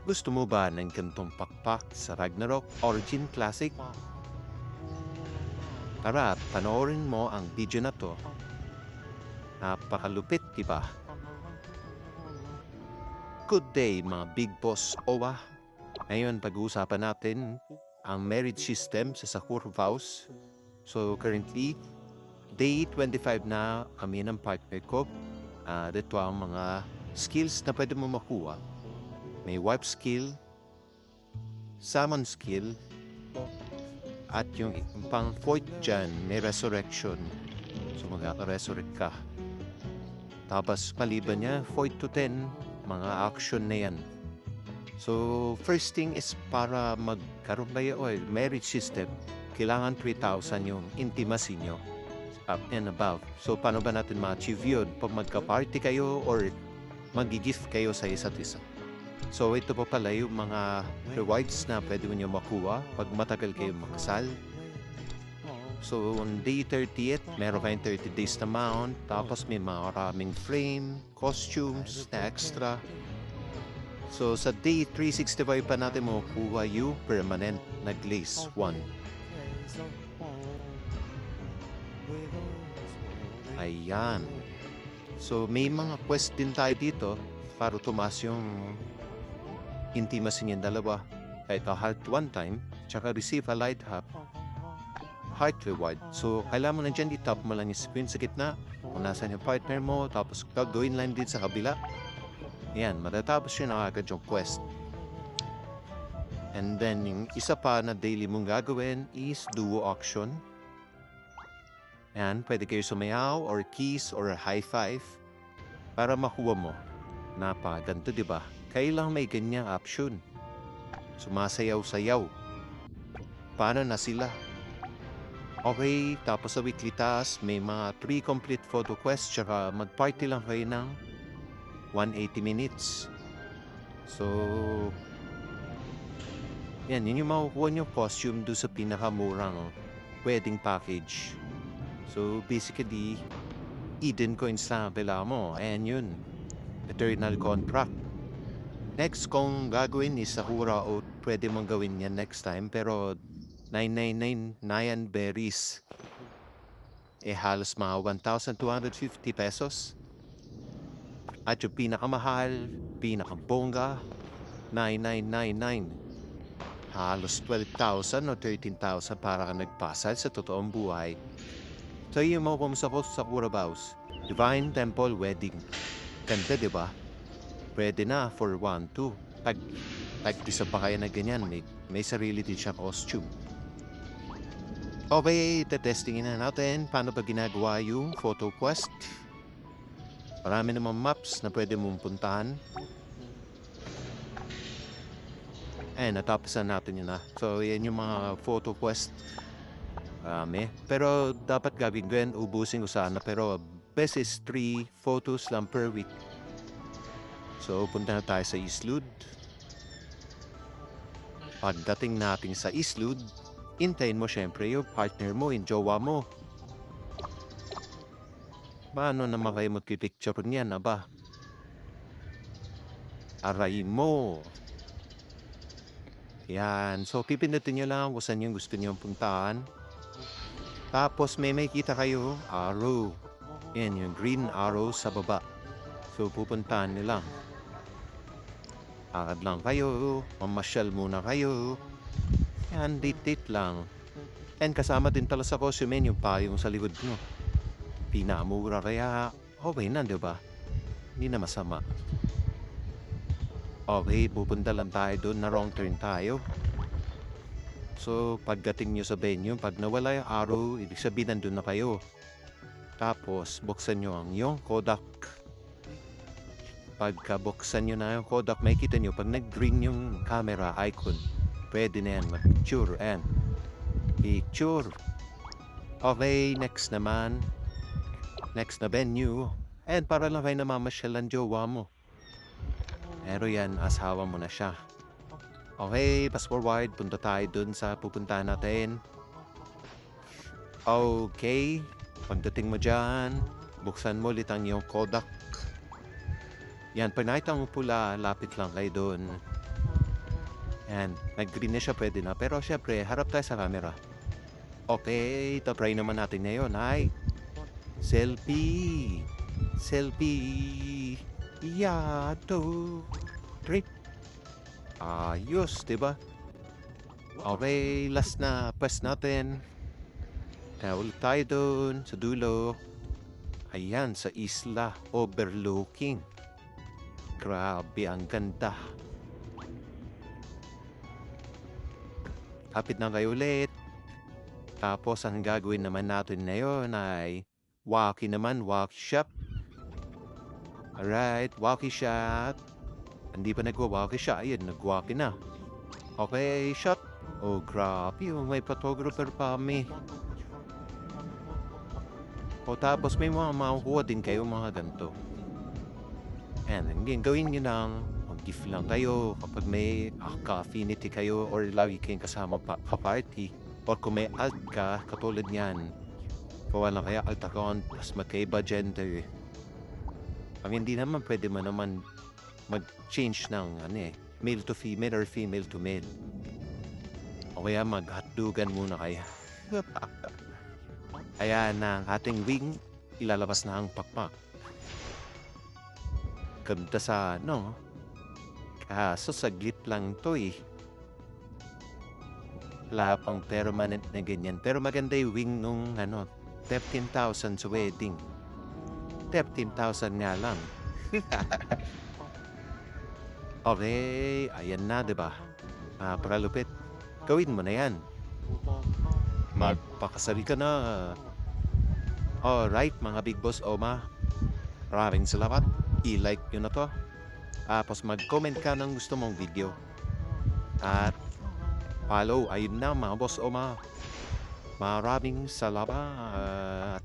Gusto mo ba ng gantong pakpak sa Ragnarok Origin Classic? Tara, panoorin mo ang video na to. Napakalupit, diba? Good day, mga Big Boss OWA. Ngayon, pag-uusapan natin ang marriage system sa Sakura Vows. So, currently, day 25 na kami ng partner ko. Dito ang mga skills na pwede mo makuha. May wife skill, summon skill, at yung pang fourth dyan, may resurrection. So mag-resurrect ka. Tapos maliban niya, 4 to 10, mga action na yan. So first thing is para magkaroon kayo marriage system, kailangan 3,000 yung intimacy nyo. Up and above. So paano ba natin ma-achieve yun? Pag magka-party kayo or mag-gift kayo sa isa't isa. So ito po pala yung mga rewards na pwede mo nyo makuha pag matagal kayo makasal. So on day 30th, meron kayong 30 days na mount. Tapos may maraming frame, costumes na extra. So sa day 365 pa natin makukuha yung permanent na glaze 1. Ayan. So may mga quest din tayo dito para tumas yung intimacy niyan dalawa. Kahit a heart one time, tsaka receive a light heart reward. So kailangan mo na dyan, itap mo lang yung screen sa gitna kung nasan yung partner mo, tapos gagawin lang din sa kabila. Ayan, matatapos yun ang agad yung quest. And then yung isa pa na daily mong gagawin is duo auction. Ayan, pwede kayo sumayaw or kiss or high five para makuha mo. Napaganda, di ba? Kailang may ganyang option. Sumasayaw-sayaw. Paano na sila? Okay, tapos sa weekly task, may mga 3 complete photo quests, tsaka mag-party lang kayo ng 180 minutes. So, yun yung makukuha nyo costume do sa pinakamurang wedding package. So, basically, Eden coins na bila mo. And yun, eternal contract. Next kong gagawin is Sakura Oath. Pwede mong gawin yan next time. Pero 999 Nayan berries. Halos mga 1,250 pesos. At yung pinakamahal, pinakabongga, 9,999. Halos 12,000 o 13,000 para ka nagpasal sa totoong buhay. So yung mo kung sa Sakura Vows, Divine Temple Wedding. Ganda, diba? Pwede na for 1, 2. Tag-isa pa kayo na ganyan. May sarili din siya costume. Okay, testingin na natin paano ba ginagawa yung photo quest. Marami namang maps na pwede mong puntahan. Natapos na natin yun na. So, yan yung mga photo quest. Marami. Pero dapat gawin, ubusin ko sana. Pero best is 3 photos lang per week. So, punta na tayo sa Islud. Pagdating natin sa Islud, hintayin mo syempre yung partner mo, yung jowa mo. Paano naman kayo magpipicture niyan, aba? Aray mo! Yan. So, pipindutin nyo lang kung saan yung gusto nyo puntahan. Tapos, may makikita kayo, arrow. Yan, yung green arrow sa baba. So, pupuntahan nyo lang. Akad lang kayo, mamasyal muna kayo. Yan, date lang. And kasama din pala sa costume yung payong sa likod nyo. Pinamura kaya, okay na, diba? Hindi na masama. Okay, pupunta lang tayo doon na wrong turn tayo. So, pagdating nyo sa venue, pag nawala yung arrow, ibig sabihin nandun na kayo. Tapos, buksan nyo ang yung Kodak. Pagka buksan nyo na yung Kodak, makikita nyo, pag nag-green yung camera icon, pwede na yan mag-picture. And picture. Okay, next naman. Next na venue. And para lang kayo namamasyal ang jowa mo. Pero yan, asawa mo na siya. Okay, fast forward. Punta tayo dun sa pupuntahan natin. Okay. Pagdating mo dyan, buksan mo ulit ang iyong Kodak. Yan, pag nakita mo pula, lapit lang kayo doon. Yan, nag-green na siya, pwede na. Pero syempre, harap tayo sa camera. Okay, try naman natin ngayon. Ay, selfie. Selfie. Yeah, 2, 3. Ayos, diba? Okay, last na press natin. Kaya ulit tayo dun sa dulo. Ayan, sa isla overlooking. Grabe, ang ganda. Kapit na kayo ulit. Tapos, ang gagawin naman natin ngayon ay walkie naman, walkie shop. Alright, walkie shot. Hindi pa nagwa-walkie shot. Ayun, nag-walkie na. Okay, shot. Oh, grabe. Oh, may photographer pa kami. O tapos may mga makukuha din kayo mga ganito. And then, gawin nyo lang. Mag-gift lang kayo kapag may ka-affinity kayo or lagi kayong kasama pa-party. Or kung may alt ka, katulad niyan. Kawa lang kaya alt account, tapos magkaiba gender. Hindi naman pwede man naman mag-change ng male to female or female to male. O kaya mag-hotdogan muna kaya. Ayan na ang ating wing, ilalabas na ang pakpak. Ganda sa kaso saglit lang to eh. Wala pang permanent na ganyan. Pero maganda yung wing nung 13,000 sa wedding. 13,000 nga lang. Okay, ayan na, diba? Napakalupit. Gawin mo na yan. Magpakasali ka na. Alright, mga Big Boss Oma. Maraming salamat. I-like nyo na to. Tapos mag-comment ka ng gusto mong video. At follow. Ayun na, mga Boss Oma. Maraming salamat.